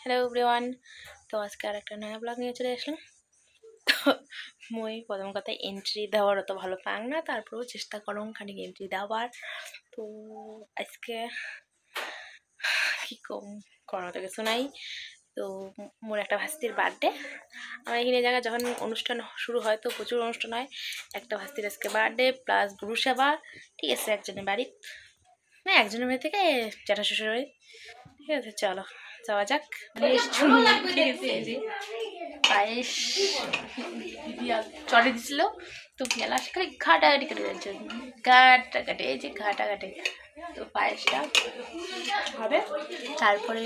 Hello everyone. তো আজকে আর একটা নয়া ব্লগ নিয়ে চলে আসলাম। তো মই প্রথম কথা এন্ট্রি দেওয়ার অত ভালো পাং না, তারপরেও চেষ্টা করুন খানিক এন্ট্রি দেওয়ার। তো আজকে কি কম করানো তো কিছু নাই। তো মোর একটা ভাস্তির বার্থডে। আমার এখানে জায়গায় যখন অনুষ্ঠান শুরু হয় তো প্রচুর অনুষ্ঠান হয়। একটা ভাস্তির আজকে বার্থডে প্লাস গুরু সেবা, ঠিক আছে, একজনের বাড়ি না, একজনের বাড়ি থেকে জ্যাঠা শ্বশুর বাড়ি, ঠিক আছে। চলো যাওয়া যাক। পায়েস দিদি চড়ে দিছিল, তো গেলাস খালি ঘাটাঘাটি কেটে যাচ্ছে, ঘাটাঘাটে, এই যে ঘাটাঘাটে। তো পায়েসটা হবে, তারপরে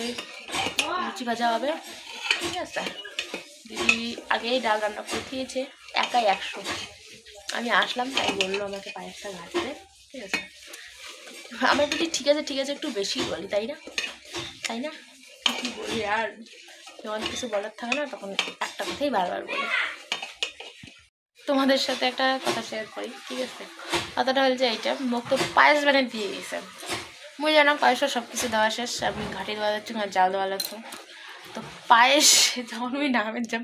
লুচি ভাজা হবে, ঠিক আছে। দিদি আগেই ডাল রান্না করে দিয়েছে, একাই 100। আমি আসলাম তাই বললো আমাকে পায়েসটা ঘাটতে, ঠিক আছে। আমার যদি ঠিক আছে ঠিক আছে একটু বেশি বলি, তাই না তাই না কি বলি আর, যখন কিছু বলার থাকে না তখন একটা কথাই বারবার বলি। তোমাদের সাথে একটা কথা শেয়ার করি, ঠিক আছে। কথাটা হল যে এইটা মোক তো পায়েস বানিয়ে দিয়ে গেছে। মুই জানাম পায়েসও সব কিছু দেওয়া শেষ, আমি ঘাটি দেওয়া যাচ্ছি না, জাল দেওয়া লাগতো। তো পায়েস যখন আমি নামের যাম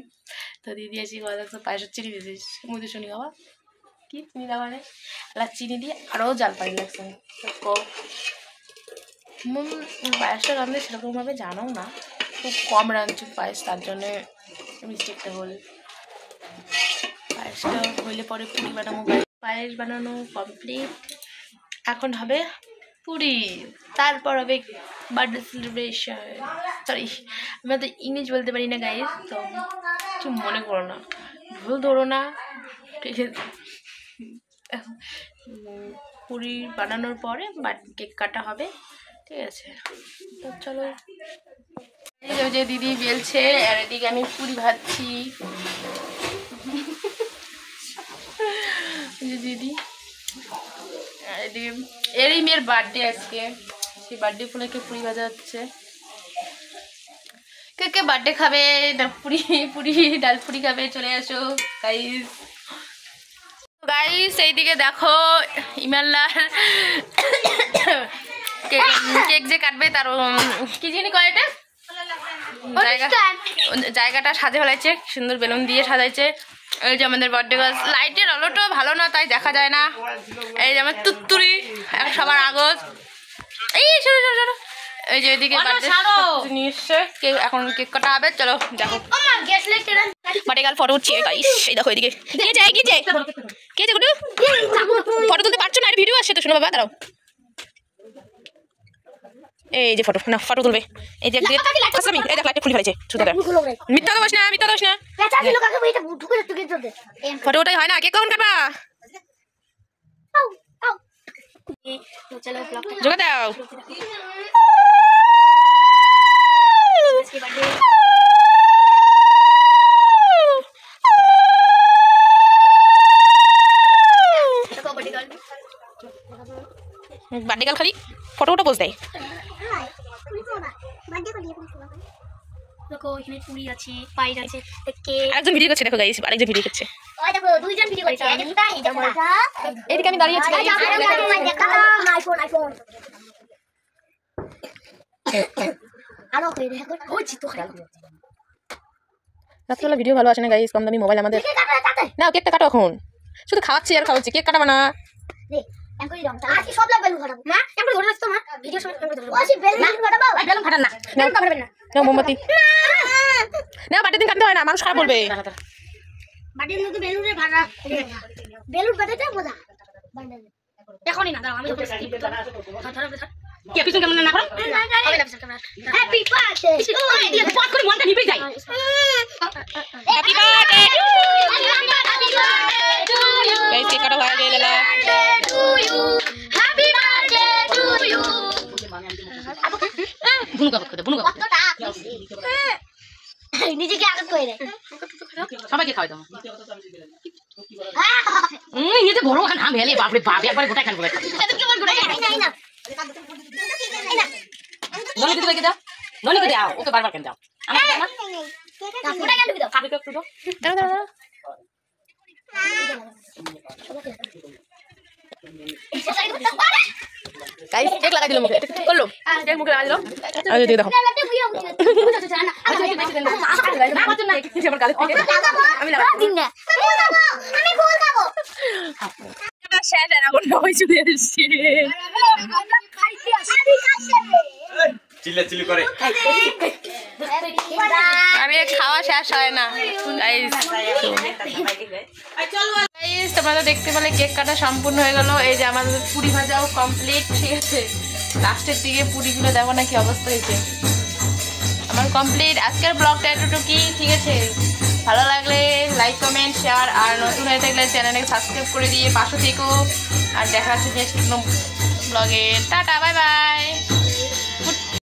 তো দিদি আসি বলা লাগতো পায়েসের চিনি দিয়েছিস, মুই তো শুনি বাবা কি চিনি দেওয়া নেই, চিনি দিয়ে আরও জাল পানি লাগছে। তো পায়েসটা রাঁধলে সেরকমভাবে জানো না, খুব কম রাঁধছি পায়েস, তার জন্যে মিস্টেকটা হল। পায়েসটা হইলে পরে পুরি বানাবো। পায়েস বানানো কমপ্লিট, এখন হবে পুরি, তারপর হবে বার্থডে সেলিব্রেশন। সরি, আমি তো ইংলিশ বলতে পারি না গাইস, তো কিছু মনে করো না, ভুল ধরো না, ঠিক আছে। পুরি বানানোর পরে কেক কাটা হবে, ঠিক আছে। তো চলো, যে দিদি বেলছে আর এদিকে আমি পুরি ভাজছি। দিদি এদিকে এরই মেয়ের বার্থডে আজকে, সেই বার্থডে উপলক্ষে পুরি ভাজা হচ্ছে। কে কে বার্থডে খাবে, পুরি পুরি ডাল পুরি খাবে, চলে আসো গাইস। গাইস এইদিকে দেখো ইমানলার কেক যে কাটবে তার কি জিনিস কয় এটা জায়গাটা সাজে ফেলাইছে, সুন্দর বেলুন দিয়ে সাজাইছে। এই যে আমাদের বার্থডে গার্ল, লাইটের আলোটাও ভালো না তাই দেখা যায় না। এই যে আমার তুত্তুরি সবার আগত, এই সরো সরো সরো, এই যে এদিকে নিয়ে এসছে কেক, এখন কেক কাটা হবে। চলো দেখো বার্থডে গার্ল ফটো উঠছে গাইস, এই দেখো এদিকে কে যায় কে যায় কে যায় গুডু, ফটো তুলতে পারছো না, আর ভিডিও আসছে তো, শোনো বাবা দাঁড়াও। এই যে ফটো না, ফটো তুলবে, এই যে এই দেখ লাইটে খুলে ফেলেছে, মিথ্যা দোষ না, মিথ্যা দোষ না, ফটো ওটাই হয় না, কেক কখন কাটবা যোগা দাও। বার্থডে গার্ল খালি ফটো ওটা পোজ দেয়। দেখো এখানে পুরি আছে, পায়েস আছে, আরেকজন ভিডিও করছে, দেখো গাইস আরেকজন ভিডিও করছে, ওই দেখো দুইজন ভিডিও করছে, এদিকে আমি দাঁড়িয়ে আছি। আইফোন আইফোন আলো কই দেখো, ওই চিত্ত খারাপ রাত্রিবেলা ভিডিও ভালো আসে না গাইস, কম দামি মোবাইল আমাদের। না কেকটা কাটো, এখন শুধু খাওয়াচ্ছি আর খাওয়াচ্ছি, কেক কাটাবা না। মোমবাতি না, বাটির দিন কাটতে হয় না, মানুষ খারাপ বলবে। এখনই না, আমি কেমন না করো, হ্যাপি বার্থডে পাস করে মনটা নিভে যায়। Happy birthday to you guys, cake কাটা হয়ে গেল, to you happy birthday to you. বুনু কাপ করে, বুনু কাপ নিজেকে আঘাত করে দেয়, সবাইকে খাওয়াই দাও। নিজে বড় খান আম হেলে, বাপরে বাপ, একবারে গোটা খান গোটা না। ননি দিকে দাও, ননি দিকে দাও, ওকে বারবার কেন দাও, আমার দাও না, গোটা কেন দিকে দাও, কাকে একটু দাও, দাও দাও দাও। গাইস কেক লাগাই দিল মুখে, এটা ঠিক করলো, কেক মুখে লাগাই দিল। আর এই দেখো আমার গালে থেকে আমি লাগাবো শেষ আর এখন সবাই চলে এসেছি। চিল্লা চিল্লি করে আমি খাওয়া শেষ হয় না গাইস। তোমরা তো দেখতে পেলে কেক কাটা সম্পূর্ণ হয়ে গেল। এই যে আমাদের পুরি ভাজাও কমপ্লিট, ঠিক আছে। লাস্টের দিকে পুরিগুলো দেখো না কি অবস্থা হয়েছে। আমার কমপ্লিট আজকের ব্লগটা এতটুকুই, ঠিক আছে। ভালো লাগলে লাইক কমেন্ট শেয়ার, আর নতুন হয়ে থাকলে চ্যানেলটাকে সাবস্ক্রাইব করে দিয়ে পাশে থেকো। আর দেখা হচ্ছে নেক্সট ব্লগে। Tata, bye bye.